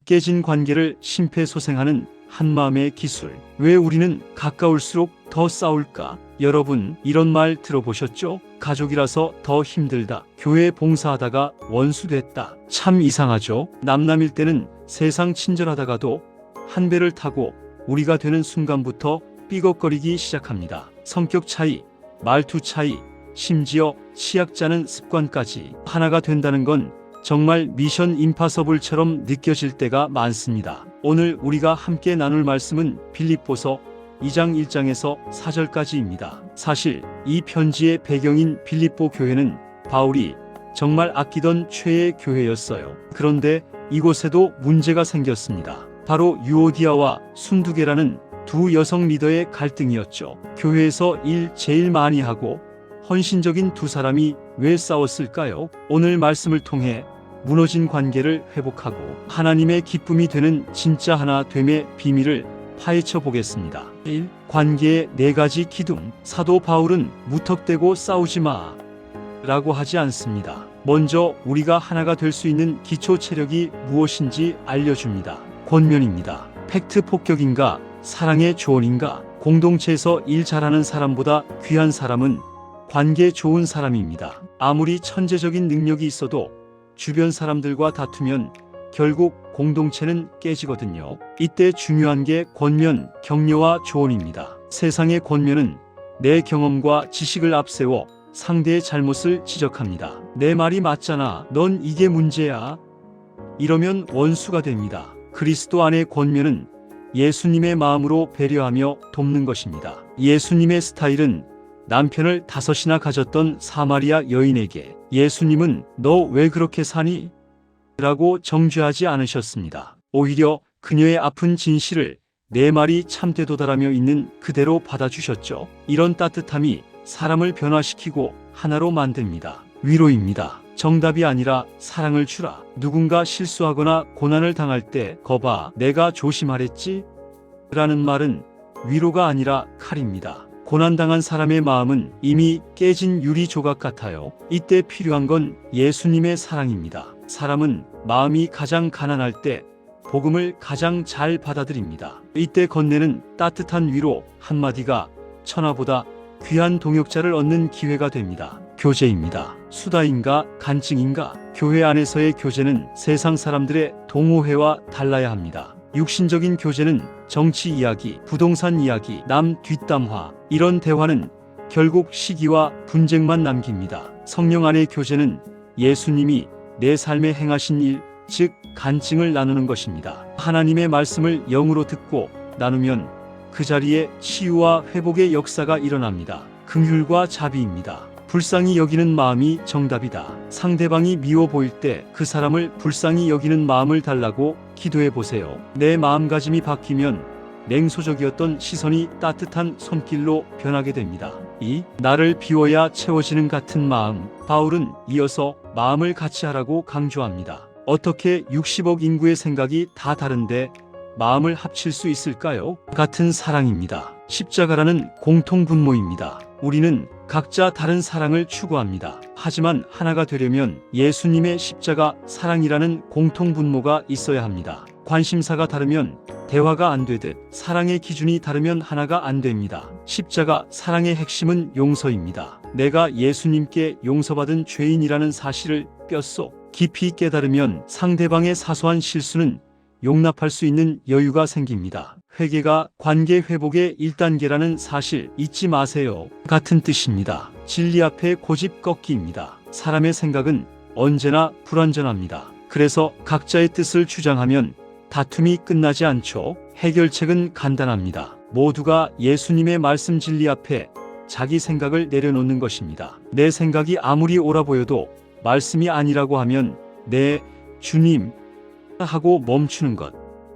깨진 관계를 심폐소생하는 한마음의 기술. 왜 우리는 가까울수록 더 싸울까? 여러분, 이런 말 들어보셨죠? 가족이라서 더 힘들다. 교회 봉사하다가 원수 됐다. 참 이상하죠? 남남일 때는 세상 친절하다가도 한 배를 타고 우리가 되는 순간부터 삐걱거리기 시작합니다. 성격 차이, 말투 차이, 심지어 치약 짜는 습관까지. 하나가 된다는 건 정말 미션 임파서블처럼 느껴질 때가 많습니다. 오늘 우리가 함께 나눌 말씀은 빌립보서 2장 1장에서 4절까지입니다. 사실 이 편지의 배경인 빌립보 교회는 바울이 정말 아끼던 최애 교회였어요. 그런데 이곳에도 문제가 생겼습니다. 바로 유오디아와 순두계라는 두 여성 리더의 갈등이었죠. 교회에서 일 제일 많이 하고 헌신적인 두 사람이 왜 싸웠을까요? 오늘 말씀을 통해 무너진 관계를 회복하고 하나님의 기쁨이 되는 진짜 하나됨의 비밀을 파헤쳐 보겠습니다. 1. 관계의 4가지 기둥. 사도 바울은 무턱대고 싸우지 마 라고 하지 않습니다. 먼저 우리가 하나가 될 수 있는 기초 체력이 무엇인지 알려줍니다. 권면입니다. 팩트 폭격인가? 사랑의 조언인가? 공동체에서 일 잘하는 사람보다 귀한 사람은 관계 좋은 사람입니다. 아무리 천재적인 능력이 있어도 주변 사람들과 다투면 결국 공동체는 깨지거든요. 이때 중요한 게 권면, 격려와 조언입니다. 세상의 권면은 내 경험과 지식을 앞세워 상대의 잘못을 지적합니다. 내 말이 맞잖아. 넌 이게 문제야. 이러면 원수가 됩니다. 그리스도 안의 권면은 예수님의 마음으로 배려하며 돕는 것입니다. 예수님의 스타일은 남편을 5이나 가졌던 사마리아 여인에게 예수님은 너 왜 그렇게 사니? 라고 정죄하지 않으셨습니다. 오히려 그녀의 아픈 진실을 내 말이 참되도다라며 있는 그대로 받아주셨죠. 이런 따뜻함이 사람을 변화시키고 하나로 만듭니다. 위로입니다. 정답이 아니라 사랑을 주라. 누군가 실수하거나 고난을 당할 때 거봐 내가 조심하랬지? 라는 말은 위로가 아니라 칼입니다. 고난당한 사람의 마음은 이미 깨진 유리 조각 같아요. 이때 필요한 건 예수님의 사랑입니다. 사람은 마음이 가장 가난할 때 복음을 가장 잘 받아들입니다. 이때 건네는 따뜻한 위로 한마디가 천하보다 귀한 동역자를 얻는 기회가 됩니다. 교제입니다. 수다인가 간증인가? 교회 안에서의 교제는 세상 사람들의 동호회와 달라야 합니다. 육신적인 교제는 정치 이야기, 부동산 이야기, 남 뒷담화, 이런 대화는 결국 시기와 분쟁만 남깁니다. 성령 안의 교제는 예수님이 내 삶에 행하신 일, 즉 간증을 나누는 것입니다. 하나님의 말씀을 영으로 듣고 나누면 그 자리에 치유와 회복의 역사가 일어납니다. 긍휼과 자비입니다. 불쌍히 여기는 마음이 정답이다. 상대방이 미워 보일 때 그 사람을 불쌍히 여기는 마음을 달라고 기도해 보세요. 내 마음가짐이 바뀌면 냉소적이었던 시선이 따뜻한 손길로 변하게 됩니다. 2. 나를 비워야 채워지는 같은 마음. 바울은 이어서 마음을 같이 하라고 강조합니다. 어떻게 60억 인구의 생각이 다 다른데 마음을 합칠 수 있을까요? 같은 사랑입니다. 십자가라는 공통분모입니다. 우리는 각자 다른 사랑을 추구합니다. 하지만 하나가 되려면 예수님의 십자가 사랑이라는 공통분모가 있어야 합니다. 관심사가 다르면 대화가 안 되듯 사랑의 기준이 다르면 하나가 안 됩니다. 십자가 사랑의 핵심은 용서입니다. 내가 예수님께 용서받은 죄인이라는 사실을 뼛속 깊이 깨달으면 상대방의 사소한 실수는 용납할 수 있는 여유가 생깁니다. 회개가 관계 회복의 1단계라는 사실 잊지 마세요. 같은 뜻입니다. 진리 앞에 고집 꺾기입니다. 사람의 생각은 언제나 불완전합니다. 그래서 각자의 뜻을 주장하면 다툼이 끝나지 않죠. 해결책은 간단합니다. 모두가 예수님의 말씀 진리 앞에 자기 생각을 내려놓는 것입니다. 내 생각이 아무리 옳아 보여도 말씀이 아니라고 하면 네, 주님 하고 멈추는 것.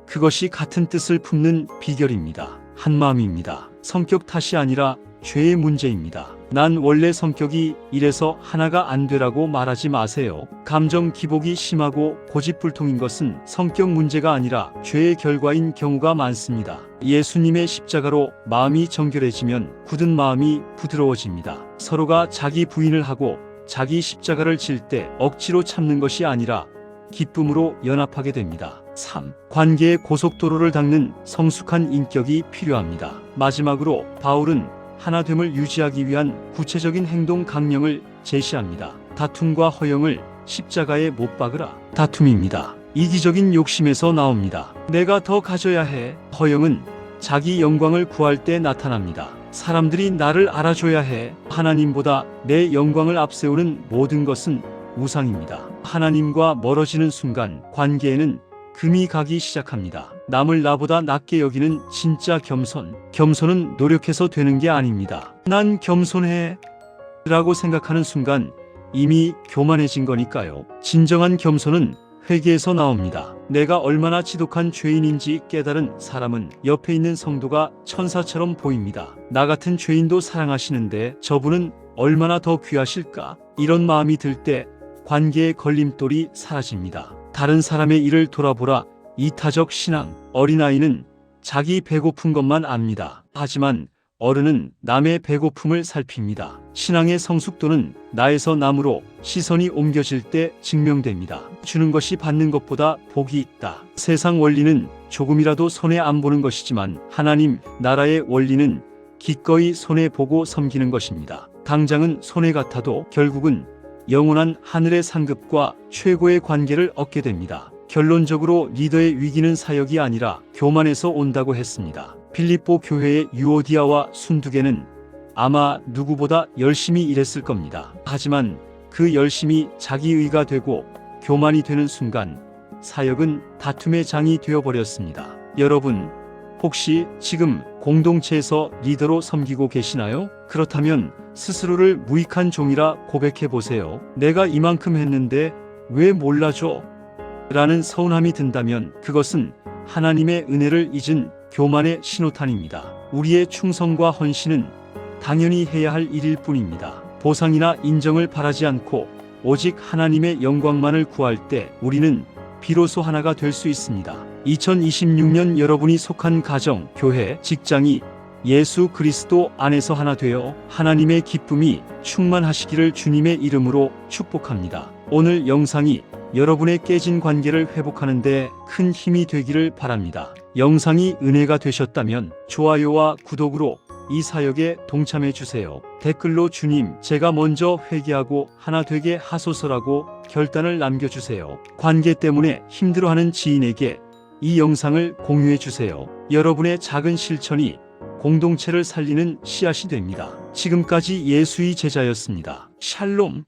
그것이 같은 뜻을 품는 비결입니다. 한마음입니다. 성격 탓이 아니라 죄의 문제입니다. 난 원래 성격이 이래서 하나가 안 되라고 말하지 마세요. 감정 기복이 심하고 고집불통인 것은 성격 문제가 아니라 죄의 결과인 경우가 많습니다. 예수님의 십자가로 마음이 정결해지면 굳은 마음이 부드러워집니다. 서로가 자기 부인을 하고 자기 십자가를 질 때 억지로 참는 것이 아니라 기쁨으로 연합하게 됩니다. 3. 관계의 고속도로를 닦는 성숙한 인격이 필요합니다. 마지막으로 바울은 하나됨을 유지하기 위한 구체적인 행동 강령을 제시합니다. 다툼과 허영을 십자가에 못 박으라. 다툼입니다. 이기적인 욕심에서 나옵니다. 내가 더 가져야 해. 허영은 자기 영광을 구할 때 나타납니다. 사람들이 나를 알아줘야 해. 하나님보다 내 영광을 앞세우는 모든 것은 우상입니다. 하나님과 멀어지는 순간 관계에는 금이 가기 시작합니다. 남을 나보다 낮게 여기는 진짜 겸손. 겸손은 노력해서 되는 게 아닙니다. 난 겸손해 라고 생각하는 순간 이미 교만해진 거니까요. 진정한 겸손은 회개에서 나옵니다. 내가 얼마나 지독한 죄인인지 깨달은 사람은 옆에 있는 성도가 천사처럼 보입니다. 나 같은 죄인도 사랑하시는데 저분은 얼마나 더 귀하실까? 이런 마음이 들 때 관계의 걸림돌이 사라집니다. 다른 사람의 일을 돌아보라. 이타적 신앙. 어린아이는 자기 배고픈 것만 압니다. 하지만 어른은 남의 배고픔을 살핍니다. 신앙의 성숙도는 나에서 남으로 시선이 옮겨질 때 증명됩니다. 주는 것이 받는 것보다 복이 있다. 세상 원리는 조금이라도 손해 안 보는 것이지만 하나님 나라의 원리는 기꺼이 손해 보고 섬기는 것입니다. 당장은 손해 같아도 결국은 영원한 하늘의 상급과 최고의 관계를 얻게 됩니다. 결론적으로 리더의 위기는 사역이 아니라 교만에서 온다고 했습니다. 빌립보 교회의 유오디아와 순두개는 아마 누구보다 열심히 일했을 겁니다. 하지만 그 열심이 자기의가 되고 교만이 되는 순간 사역은 다툼의 장이 되어버렸습니다. 여러분, 혹시 지금 공동체에서 리더로 섬기고 계시나요? 그렇다면 스스로를 무익한 종이라 고백해 보세요. 내가 이만큼 했는데 왜 몰라줘? 라는 서운함이 든다면 그것은 하나님의 은혜를 잊은 교만의 신호탄입니다. 우리의 충성과 헌신은 당연히 해야 할 일일 뿐입니다. 보상이나 인정을 바라지 않고 오직 하나님의 영광만을 구할 때 우리는 비로소 하나가 될 수 있습니다. 2026년 여러분이 속한 가정, 교회, 직장이 예수 그리스도 안에서 하나 되어 하나님의 기쁨이 충만하시기를 주님의 이름으로 축복합니다. 오늘 영상이 여러분의 깨진 관계를 회복하는 데 큰 힘이 되기를 바랍니다. 영상이 은혜가 되셨다면 좋아요와 구독으로 이 사역에 동참해 주세요. 댓글로 주님, 제가 먼저 회개하고 하나 되게 하소서라고 결단을 남겨주세요. 관계 때문에 힘들어하는 지인에게 이 영상을 공유해 주세요. 여러분의 작은 실천이 공동체를 살리는 씨앗이 됩니다. 지금까지 예수의 제자였습니다. 샬롬.